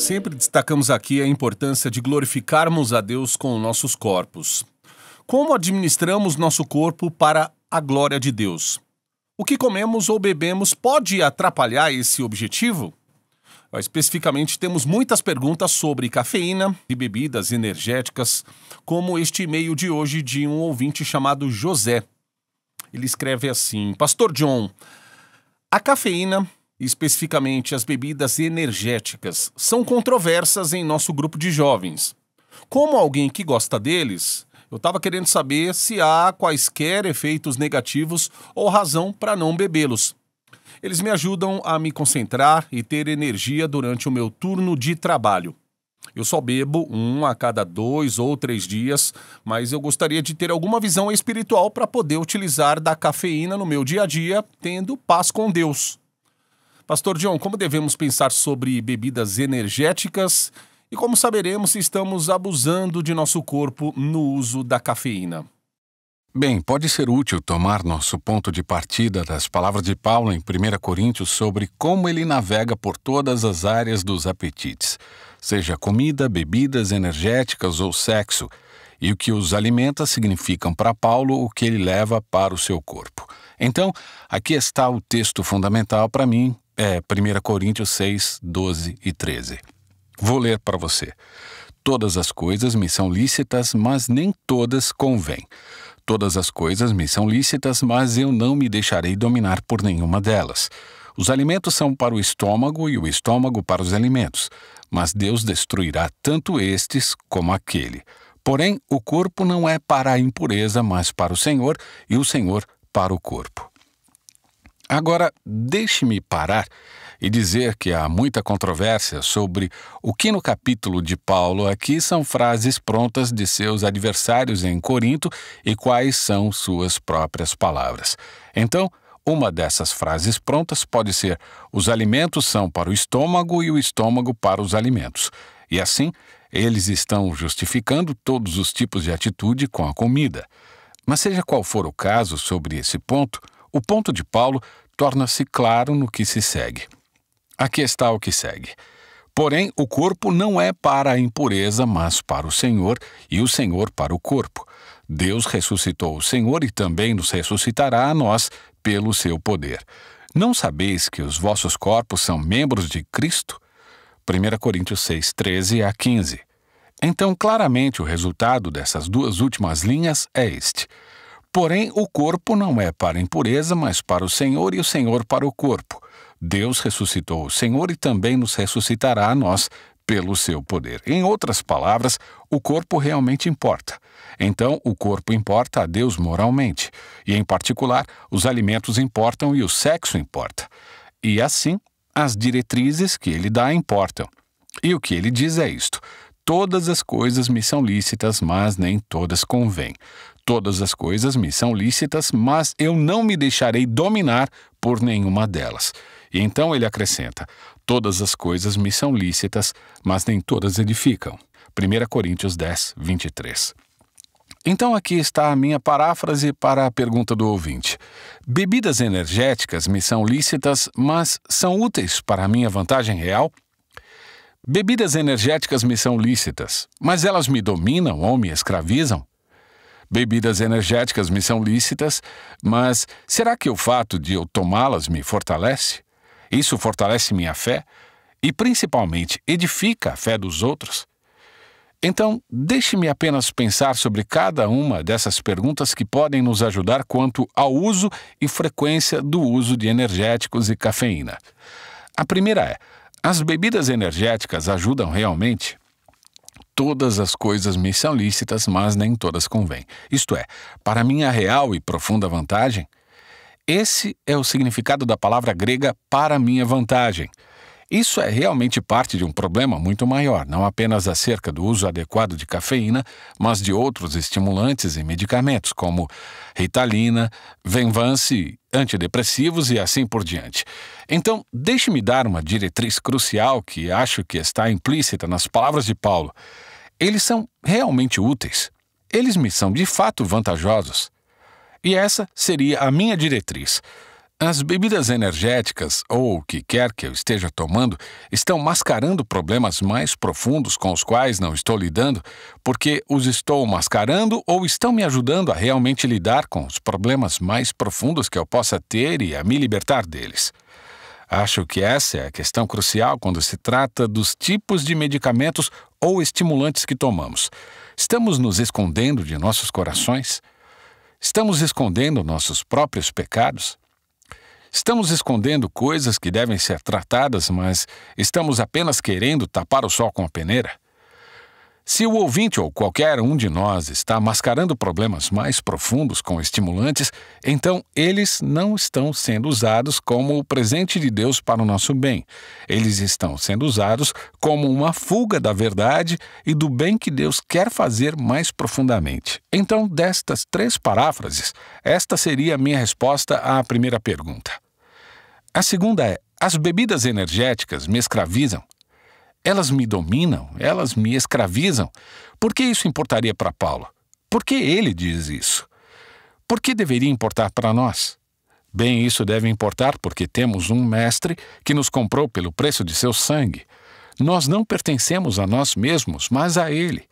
Sempre destacamos aqui a importância de glorificarmos a Deus com nossos corpos. Como administramos nosso corpo para a glória de Deus? O que comemos ou bebemos pode atrapalhar esse objetivo? Especificamente, temos muitas perguntas sobre cafeína e bebidas energéticas, como este e-mail de hoje de um ouvinte chamado José. Ele escreve assim: Pastor John, a cafeína, especificamente as bebidas energéticas, são controversas em nosso grupo de jovens. Como alguém que gosta deles, eu estava querendo saber se há quaisquer efeitos negativos ou razão para não bebê-los. Eles me ajudam a me concentrar e ter energia durante o meu turno de trabalho. Eu só bebo um a cada 2 ou 3 dias, mas eu gostaria de ter alguma visão espiritual para poder utilizar da cafeína no meu dia a dia, tendo paz com Deus. Pastor John, como devemos pensar sobre bebidas energéticas e como saberemos se estamos abusando de nosso corpo no uso da cafeína? Bem, pode ser útil tomar nosso ponto de partida das palavras de Paulo em 1 Coríntios sobre como ele navega por todas as áreas dos apetites, seja comida, bebidas energéticas ou sexo, e o que os alimenta significam para Paulo o que ele leva para o seu corpo. Então, aqui está o texto fundamental para mim, 1 Coríntios 6, 12 e 13. Vou ler para você. Todas as coisas me são lícitas, mas nem todas convêm. Todas as coisas me são lícitas, mas eu não me deixarei dominar por nenhuma delas. Os alimentos são para o estômago e o estômago para os alimentos, mas Deus destruirá tanto estes como aquele. Porém, o corpo não é para a impureza, mas para o Senhor, e o Senhor para o corpo. Agora, deixe-me parar e dizer que há muita controvérsia sobre o que no capítulo de Paulo aqui são frases prontas de seus adversários em Corinto e quais são suas próprias palavras. Então, uma dessas frases prontas pode ser: os alimentos são para o estômago e o estômago para os alimentos. E assim, eles estão justificando todos os tipos de atitude com a comida. Mas seja qual for o caso sobre esse ponto, o ponto de Paulo torna-se claro no que se segue. Aqui está o que segue. Porém, o corpo não é para a impureza, mas para o Senhor, e o Senhor para o corpo. Deus ressuscitou o Senhor e também nos ressuscitará a nós pelo seu poder. Não sabeis que os vossos corpos são membros de Cristo? 1 Coríntios 6, 13 a 15. Então, claramente, o resultado dessas duas últimas linhas é este. Porém, o corpo não é para a impureza, mas para o Senhor, e o Senhor para o corpo. Deus ressuscitou o Senhor e também nos ressuscitará a nós pelo seu poder. Em outras palavras, o corpo realmente importa. Então, o corpo importa a Deus moralmente. E, em particular, os alimentos importam e o sexo importa. E, assim, as diretrizes que ele dá importam. E o que ele diz é isto: todas as coisas me são lícitas, mas nem todas convêm. Todas as coisas me são lícitas, mas eu não me deixarei dominar por nenhuma delas. E então ele acrescenta: todas as coisas me são lícitas, mas nem todas edificam. 1 Coríntios 10, 23. Então aqui está a minha paráfrase para a pergunta do ouvinte. Bebidas energéticas me são lícitas, mas são úteis para a minha vantagem real? Bebidas energéticas me são lícitas, mas elas me dominam ou me escravizam? Bebidas energéticas me são lícitas, mas será que o fato de eu tomá-las me fortalece? Isso fortalece minha fé e, principalmente, edifica a fé dos outros? Então, deixe-me apenas pensar sobre cada uma dessas perguntas que podem nos ajudar quanto ao uso e frequência do uso de energéticos e cafeína. A primeira é: as bebidas energéticas ajudam realmente? Todas as coisas me são lícitas, mas nem todas convêm. Isto é, para minha real e profunda vantagem? Esse é o significado da palavra grega para minha vantagem. Isso é realmente parte de um problema muito maior, não apenas acerca do uso adequado de cafeína, mas de outros estimulantes e medicamentos, como Ritalina, Venvance, antidepressivos e assim por diante. Então, deixe-me dar uma diretriz crucial que acho que está implícita nas palavras de Paulo. Eles são realmente úteis. Eles me são de fato vantajosos. E essa seria a minha diretriz. As bebidas energéticas, ou o que quer que eu esteja tomando, estão mascarando problemas mais profundos com os quais não estou lidando, porque os estou mascarando ou estão me ajudando a realmente lidar com os problemas mais profundos que eu possa ter e a me libertar deles. Acho que essa é a questão crucial quando se trata dos tipos de medicamentos ou estimulantes que tomamos. Estamos nos escondendo de nossos corações? Estamos escondendo nossos próprios pecados? Estamos escondendo coisas que devem ser tratadas, mas estamos apenas querendo tapar o sol com a peneira? Se o ouvinte ou qualquer um de nós está mascarando problemas mais profundos com estimulantes, então eles não estão sendo usados como o presente de Deus para o nosso bem. Eles estão sendo usados como uma fuga da verdade e do bem que Deus quer fazer mais profundamente. Então, destas 3 paráfrases, esta seria a minha resposta à primeira pergunta. A segunda é: as bebidas energéticas me escravizam? Elas me dominam? Elas me escravizam? Por que isso importaria para Paulo? Por que ele diz isso? Por que deveria importar para nós? Bem, isso deve importar porque temos um mestre que nos comprou pelo preço de seu sangue. Nós não pertencemos a nós mesmos, mas a ele.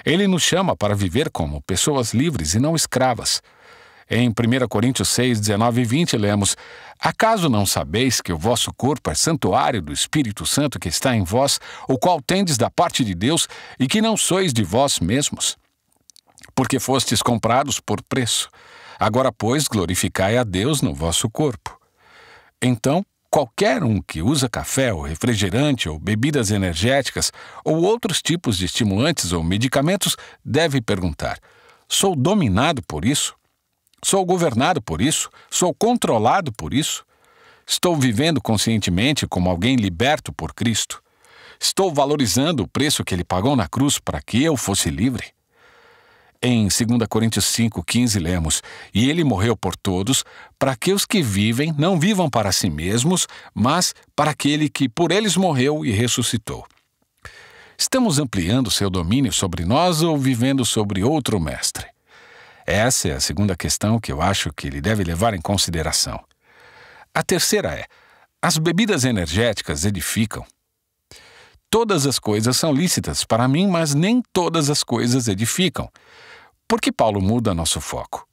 Ele nos chama para viver como pessoas livres e não escravas. Em 1 Coríntios 6, 19 e 20, lemos: Acaso não sabeis que o vosso corpo é santuário do Espírito Santo que está em vós, o qual tendes da parte de Deus, e que não sois de vós mesmos? Porque fostes comprados por preço. Agora, pois, glorificai a Deus no vosso corpo. Então, qualquer um que usa café ou refrigerante ou bebidas energéticas ou outros tipos de estimulantes ou medicamentos deve perguntar: sou dominado por isso? Sou governado por isso? Sou controlado por isso? Estou vivendo conscientemente como alguém liberto por Cristo? Estou valorizando o preço que Ele pagou na cruz para que eu fosse livre? Em 2 Coríntios 5,15 lemos: E Ele morreu por todos, para que os que vivem não vivam para si mesmos, mas para aquele que por eles morreu e ressuscitou. Estamos ampliando seu domínio sobre nós ou vivendo sobre outro mestre? Essa é a segunda questão que eu acho que ele deve levar em consideração. A terceira é: as bebidas energéticas edificam? Todas as coisas são lícitas para mim, mas nem todas as coisas edificam. Por que Paulo muda nosso foco?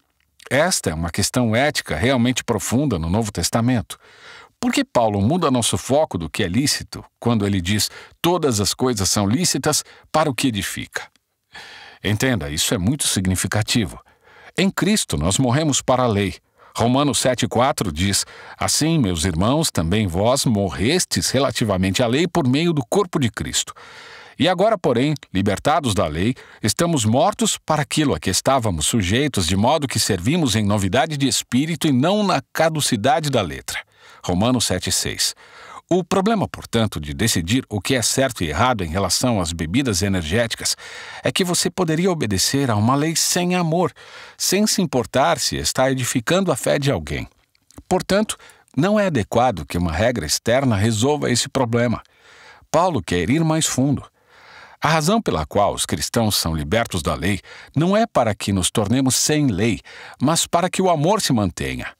Esta é uma questão ética realmente profunda no Novo Testamento. Por que Paulo muda nosso foco do que é lícito quando ele diz todas as coisas são lícitas para o que edifica? Entenda, isso é muito significativo. Em Cristo nós morremos para a lei. Romanos 7,4 diz: Assim, meus irmãos, também vós morrestes relativamente à lei por meio do corpo de Cristo. E agora, porém, libertados da lei, estamos mortos para aquilo a que estávamos sujeitos, de modo que servimos em novidade de espírito e não na caducidade da letra. Romanos 7,6. O problema, portanto, de decidir o que é certo e errado em relação às bebidas energéticas é que você poderia obedecer a uma lei sem amor, sem se importar se está edificando a fé de alguém. Portanto, não é adequado que uma regra externa resolva esse problema. Paulo quer ir mais fundo. A razão pela qual os cristãos são libertos da lei não é para que nos tornemos sem lei, mas para que o amor se mantenha.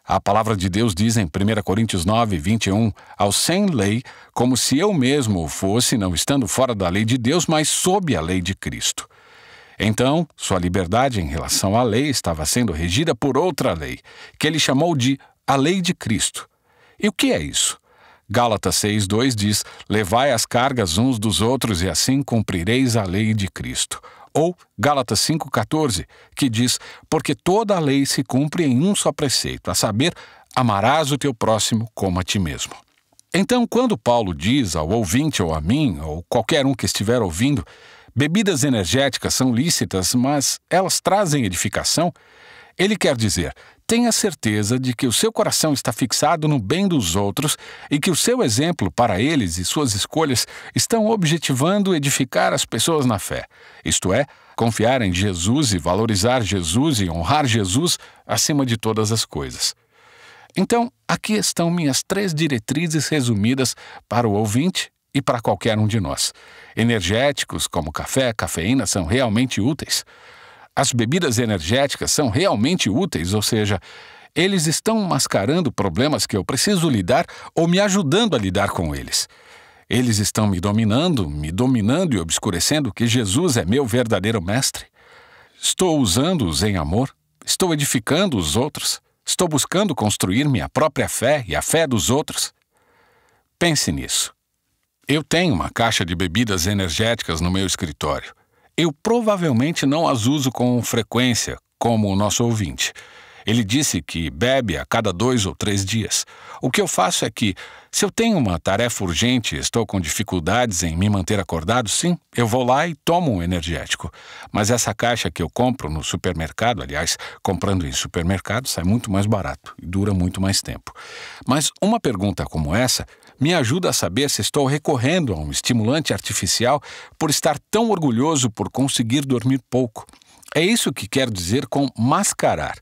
A palavra de Deus diz em 1 Coríntios 9, 21, aos sem lei, como se eu mesmo o fosse, não estando fora da lei de Deus, mas sob a lei de Cristo. Então, sua liberdade em relação à lei estava sendo regida por outra lei, que ele chamou de a lei de Cristo. E o que é isso? Gálatas 6,2 diz: Levai as cargas uns dos outros e assim cumprireis a lei de Cristo. Ou Gálatas 5,14, que diz: Porque toda a lei se cumpre em um só preceito, a saber, amarás o teu próximo como a ti mesmo. Então, quando Paulo diz ao ouvinte ou a mim, ou qualquer um que estiver ouvindo, bebidas energéticas são lícitas, mas elas trazem edificação, ele quer dizer: tenha certeza de que o seu coração está fixado no bem dos outros e que o seu exemplo para eles e suas escolhas estão objetivando edificar as pessoas na fé. Isto é, confiar em Jesus e valorizar Jesus e honrar Jesus acima de todas as coisas. Então, aqui estão minhas 3 diretrizes resumidas para o ouvinte e para qualquer um de nós. Energéticos, como café, cafeína, são realmente úteis. As bebidas energéticas são realmente úteis, ou seja, Eles estão mascarando problemas que eu preciso lidar ou me ajudando a lidar com eles. Eles estão me dominando e obscurecendo que Jesus é meu verdadeiro mestre. Estou usando-os em amor, estou edificando os outros, estou buscando construir minha própria fé e a fé dos outros. Pense nisso. Eu tenho uma caixa de bebidas energéticas no meu escritório. Eu provavelmente não as uso com frequência, como o nosso ouvinte. Ele disse que bebe a cada 2 ou 3 dias. O que eu faço é que, se eu tenho uma tarefa urgente e estou com dificuldades em me manter acordado, sim, eu vou lá e tomo um energético. Mas essa caixa que eu compro no supermercado, aliás, comprando em supermercado, sai muito mais barato e dura muito mais tempo. Mas uma pergunta como essa me ajuda a saber se estou recorrendo a um estimulante artificial por estar tão orgulhoso por conseguir dormir pouco. É isso que quero dizer com mascarar.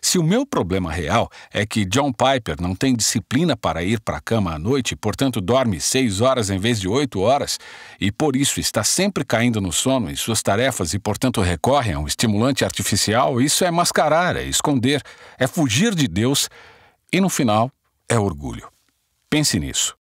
Se o meu problema real é que John Piper não tem disciplina para ir para a cama à noite e, portanto, dorme 6 horas em vez de 8 horas, e por isso está sempre caindo no sono em suas tarefas e, portanto, recorre a um estimulante artificial, isso é mascarar, é esconder, é fugir de Deus e, no final, é orgulho. Pense nisso.